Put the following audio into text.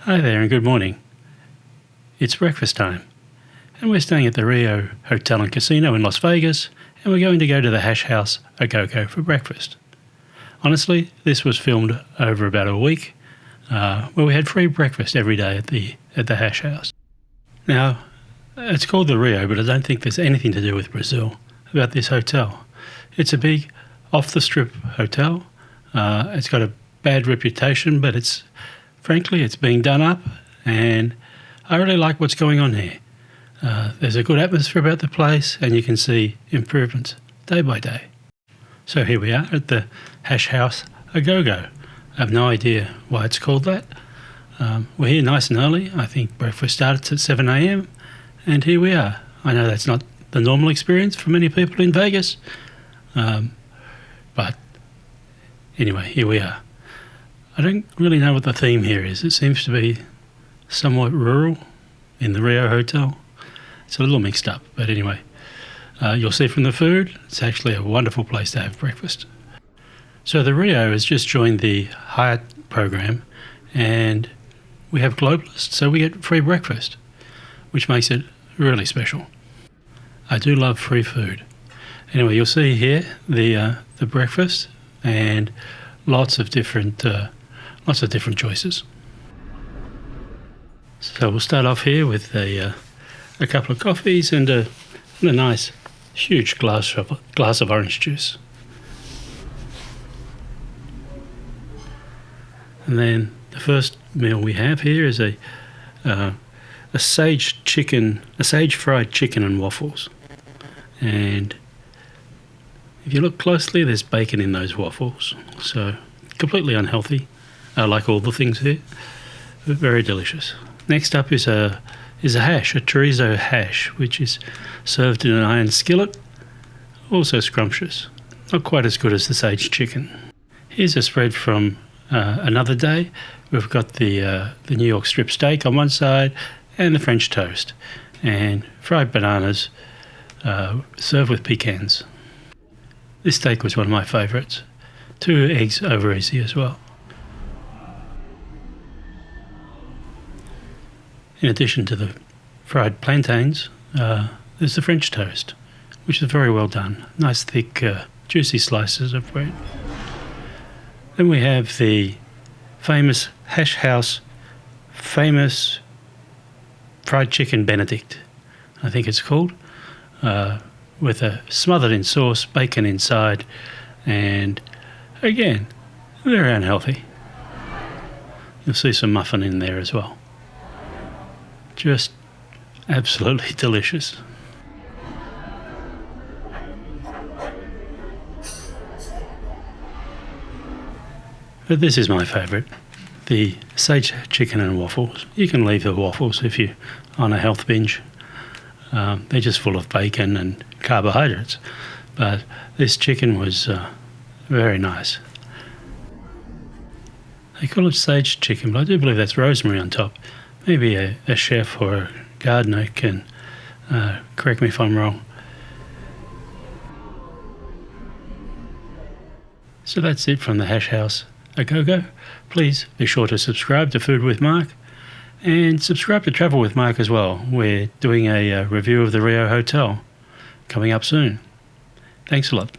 Hi there and good morning. It's breakfast time and we're staying at the Rio Hotel and Casino in Las Vegas and we're going to go to the Hash House a Go-Go for breakfast. Honestly, this was filmed over about a week where we had free breakfast every day at the Hash House. Now, it's called the Rio, but I don't think there's anything to do with Brazil about this hotel. It's a big off-the-strip hotel. It's got a bad reputation, but frankly, it's being done up, and I really like what's going on here. There's a good atmosphere about the place, and you can see improvements day by day. So here we are at the Hash House a Go-Go. I have no idea why it's called that. We're here nice and early. I think breakfast starts at 7 a.m, and here we are. I know that's not the normal experience for many people in Vegas, but anyway, here we are. I don't really know what the theme here is. It seems to be somewhat rural in the Rio Hotel. It's a little mixed up, but anyway, you'll see from the food, it's actually a wonderful place to have breakfast. So the Rio has just joined the Hyatt program, and we have Globalists, so we get free breakfast, which makes it really special. I do love free food. Anyway, you'll see here the breakfast and lots of different choices. So we'll start off here with a couple of coffees and a nice huge glass of orange juice. And then the first meal we have here is a sage fried chicken and waffles. And if you look closely, there's bacon in those waffles, so completely unhealthy, like all the things here, but very delicious. Next up is a chorizo hash, which is served in an iron skillet, also scrumptious, not quite as good as the sage chicken. Here's a spread from another day. We've got the New York strip steak on one side and the French toast, and fried bananas served with pecans. This steak was one of my favourites. 2 eggs over easy as well. In addition to the fried plantains, there's the French toast, which is very well done. Nice thick, juicy slices of bread. Then we have the famous Hash House, famous fried chicken Benedict, I think it's called, with a smothered in sauce, bacon inside, and again, very unhealthy. You'll see some muffin in there as well. Just absolutely delicious. But this is my favourite, the sage chicken and waffles. You can leave the waffles if you're on a health binge. They're just full of bacon and carbohydrates, but this chicken was very nice. They call it sage chicken, but I do believe that's rosemary on top. Maybe a chef or a gardener can correct me if I'm wrong. So that's it from the Hash House a Go-Go. Please be sure to subscribe to Food with Mark and subscribe to Travel with Mark as well. We're doing a review of the Rio Hotel coming up soon. Thanks a lot.